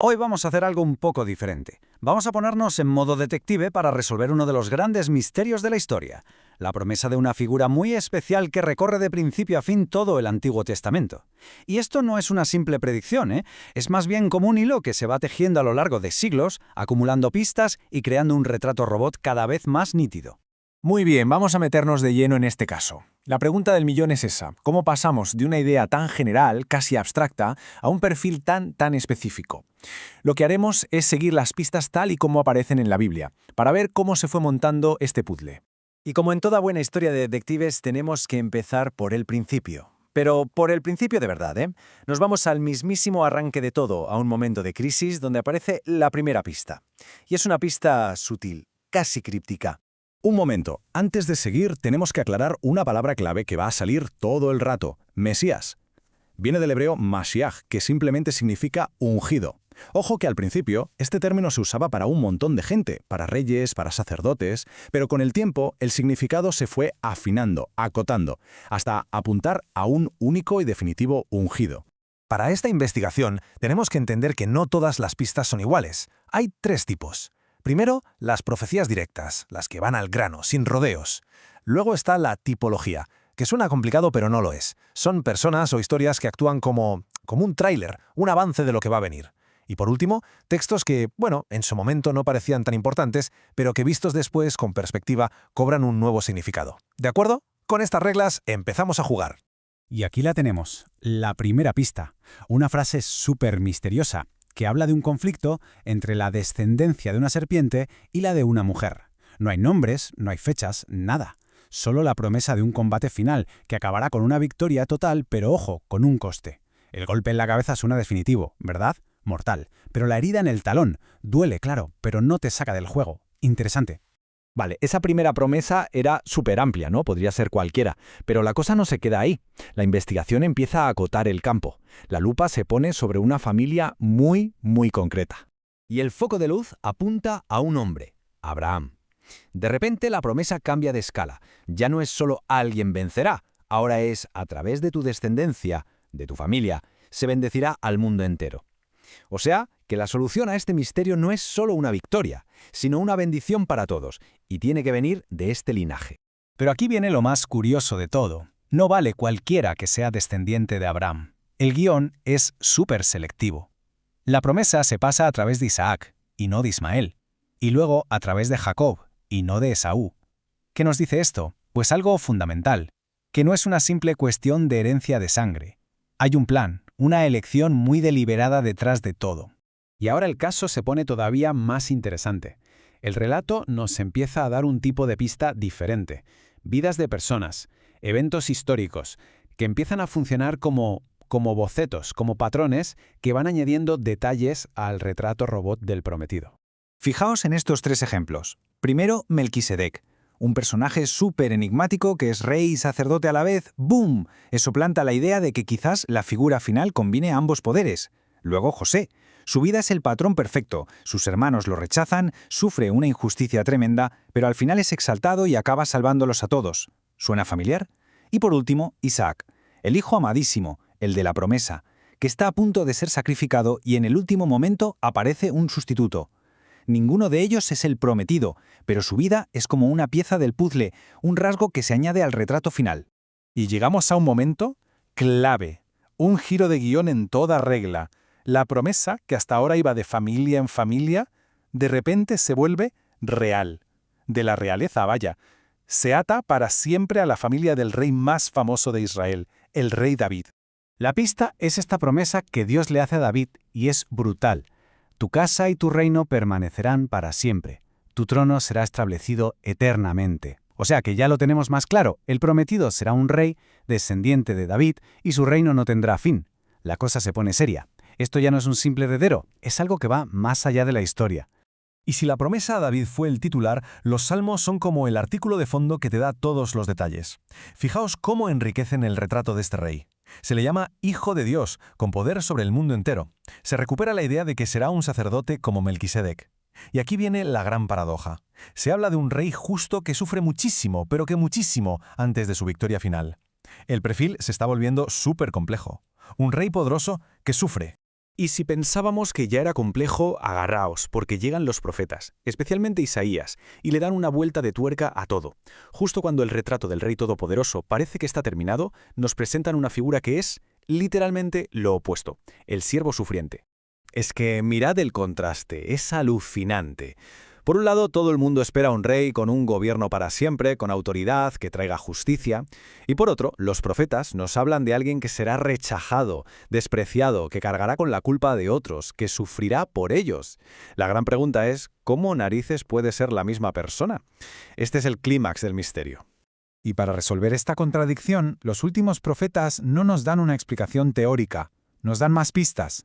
Hoy vamos a hacer algo un poco diferente. Vamos a ponernos en modo detective para resolver uno de los grandes misterios de la historia, la promesa de una figura muy especial que recorre de principio a fin todo el Antiguo Testamento. Y esto no es una simple predicción, ¿eh? Es más bien como un hilo que se va tejiendo a lo largo de siglos, acumulando pistas y creando un retrato robot cada vez más nítido. Muy bien, vamos a meternos de lleno en este caso. La pregunta del millón es esa: ¿cómo pasamos de una idea tan general, casi abstracta, a un perfil tan específico? Lo que haremos es seguir las pistas tal y como aparecen en la Biblia, para ver cómo se fue montando este puzzle. Y como en toda buena historia de detectives, tenemos que empezar por el principio. Pero por el principio de verdad, ¿eh? Nos vamos al mismísimo arranque de todo, a un momento de crisis donde aparece la primera pista. Y es una pista sutil, casi críptica. Un momento, antes de seguir tenemos que aclarar una palabra clave que va a salir todo el rato: Mesías. Viene del hebreo Mashiach, que simplemente significa ungido. Ojo que al principio este término se usaba para un montón de gente, para reyes, para sacerdotes, pero con el tiempo el significado se fue afinando, acotando, hasta apuntar a un único y definitivo ungido. Para esta investigación tenemos que entender que no todas las pistas son iguales. Hay tres tipos. Primero, las profecías directas, las que van al grano, sin rodeos. Luego está la tipología, que suena complicado pero no lo es. Son personas o historias que actúan como un tráiler, un avance de lo que va a venir. Y por último, textos que, en su momento no parecían tan importantes, pero que vistos después, con perspectiva, cobran un nuevo significado. ¿De acuerdo? Con estas reglas empezamos a jugar. Y aquí la tenemos, la primera pista, una frase súper misteriosa, que habla de un conflicto entre la descendencia de una serpiente y la de una mujer. No hay nombres, no hay fechas, nada. Solo la promesa de un combate final, que acabará con una victoria total, pero ojo, con un coste. El golpe en la cabeza suena definitivo, ¿verdad? Mortal. Pero la herida en el talón duele, claro, pero no te saca del juego. Interesante. Vale, esa primera promesa era súper amplia, ¿no? Podría ser cualquiera. Pero la cosa no se queda ahí. La investigación empieza a acotar el campo. La lupa se pone sobre una familia muy concreta. Y el foco de luz apunta a un hombre, Abraham. De repente la promesa cambia de escala. Ya no es solo alguien vencerá, ahora es a través de tu descendencia, de tu familia, se bendecirá al mundo entero. O sea, que la solución a este misterio no es solo una victoria, sino una bendición para todos, y tiene que venir de este linaje. Pero aquí viene lo más curioso de todo. No vale cualquiera que sea descendiente de Abraham. El guión es súper selectivo. La promesa se pasa a través de Isaac, y no de Ismael, y luego a través de Jacob, y no de Esaú. ¿Qué nos dice esto? Pues algo fundamental, que no es una simple cuestión de herencia de sangre. Hay un plan, una elección muy deliberada detrás de todo. Y ahora el caso se pone todavía más interesante. El relato nos empieza a dar un tipo de pista diferente. Vidas de personas, eventos históricos, que empiezan a funcionar como bocetos, como patrones que van añadiendo detalles al retrato robot del prometido. Fijaos en estos tres ejemplos. Primero, Melquisedec, un personaje súper enigmático que es rey y sacerdote a la vez. ¡Boom! Eso planta la idea de que quizás la figura final combine ambos poderes. Luego, José. Su vida es el patrón perfecto, sus hermanos lo rechazan, sufre una injusticia tremenda, pero al final es exaltado y acaba salvándolos a todos. ¿Suena familiar? Y por último, Isaac, el hijo amadísimo, el de la promesa, que está a punto de ser sacrificado y en el último momento aparece un sustituto. Ninguno de ellos es el prometido, pero su vida es como una pieza del puzzle, un rasgo que se añade al retrato final. Y llegamos a un momento clave, un giro de guión en toda regla. La promesa, que hasta ahora iba de familia en familia, de repente se vuelve real. De la realeza, vaya. Se ata para siempre a la familia del rey más famoso de Israel, el rey David. La pista es esta promesa que Dios le hace a David y es brutal. Tu casa y tu reino permanecerán para siempre. Tu trono será establecido eternamente. O sea que ya lo tenemos más claro. El prometido será un rey, descendiente de David, y su reino no tendrá fin. La cosa se pone seria. Esto ya no es un simple heredero, es algo que va más allá de la historia. Y si la promesa a David fue el titular, los salmos son como el artículo de fondo que te da todos los detalles. Fijaos cómo enriquecen el retrato de este rey. Se le llama Hijo de Dios, con poder sobre el mundo entero. Se recupera la idea de que será un sacerdote como Melquisedec. Y aquí viene la gran paradoja. Se habla de un rey justo que sufre muchísimo, pero que muchísimo, antes de su victoria final. El perfil se está volviendo súper complejo. Un rey poderoso que sufre. Y si pensábamos que ya era complejo, agarraos, porque llegan los profetas, especialmente Isaías, y le dan una vuelta de tuerca a todo. Justo cuando el retrato del Rey Todopoderoso parece que está terminado, nos presentan una figura que es, literalmente, lo opuesto, el siervo sufriente. Es que mirad el contraste, es alucinante. Por un lado, todo el mundo espera un rey con un gobierno para siempre, con autoridad, que traiga justicia. Y por otro, los profetas nos hablan de alguien que será rechazado, despreciado, que cargará con la culpa de otros, que sufrirá por ellos. La gran pregunta es, ¿cómo narices puede ser la misma persona? Este es el clímax del misterio. Y para resolver esta contradicción, los últimos profetas no nos dan una explicación teórica, nos dan más pistas.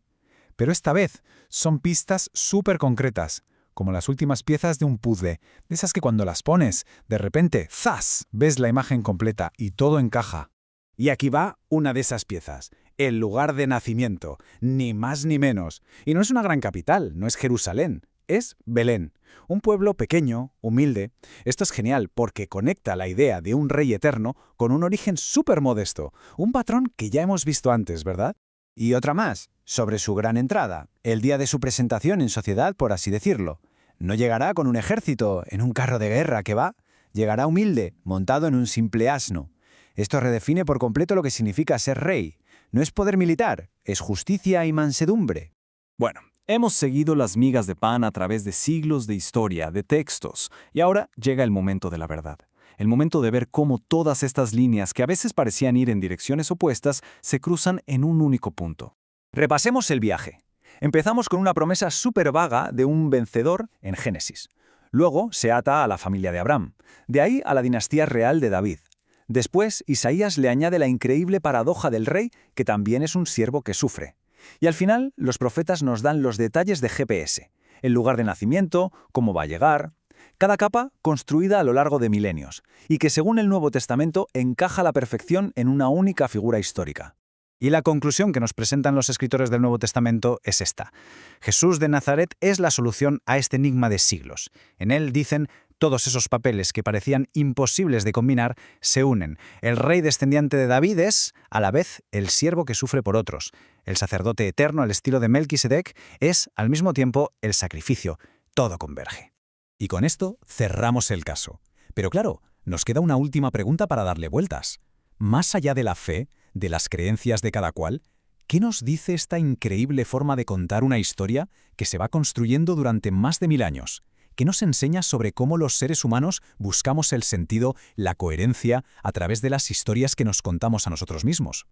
Pero esta vez son pistas súper concretas, como las últimas piezas de un puzzle, de esas que cuando las pones, de repente, ¡zas!, ves la imagen completa y todo encaja. Y aquí va una de esas piezas, el lugar de nacimiento, ni más ni menos. Y no es una gran capital, no es Jerusalén, es Belén, un pueblo pequeño, humilde. Esto es genial porque conecta la idea de un rey eterno con un origen súper modesto, un patrón que ya hemos visto antes, ¿verdad? Y otra más, sobre su gran entrada, el día de su presentación en sociedad, por así decirlo. No llegará con un ejército, en un carro de guerra, que va. Llegará humilde, montado en un simple asno. Esto redefine por completo lo que significa ser rey. No es poder militar, es justicia y mansedumbre. Bueno, hemos seguido las migas de pan a través de siglos de historia, de textos, y ahora llega el momento de la verdad. El momento de ver cómo todas estas líneas, que a veces parecían ir en direcciones opuestas, se cruzan en un único punto. Repasemos el viaje. Empezamos con una promesa súper vaga de un vencedor en Génesis. Luego se ata a la familia de Abraham. De ahí a la dinastía real de David. Después, Isaías le añade la increíble paradoja del rey, que también es un siervo que sufre. Y al final, los profetas nos dan los detalles de GPS. El lugar de nacimiento, cómo va a llegar. Cada capa construida a lo largo de milenios, y que según el Nuevo Testamento encaja a la perfección en una única figura histórica. Y la conclusión que nos presentan los escritores del Nuevo Testamento es esta. Jesús de Nazaret es la solución a este enigma de siglos. En él, dicen, todos esos papeles que parecían imposibles de combinar se unen. El rey descendiente de David es, a la vez, el siervo que sufre por otros. El sacerdote eterno, al estilo de Melquisedec, es, al mismo tiempo, el sacrificio. Todo converge. Y con esto cerramos el caso. Pero claro, nos queda una última pregunta para darle vueltas. Más allá de la fe, de las creencias de cada cual, ¿qué nos dice esta increíble forma de contar una historia que se va construyendo durante más de 1000 años? ¿Qué nos enseña sobre cómo los seres humanos buscamos el sentido, la coherencia, a través de las historias que nos contamos a nosotros mismos?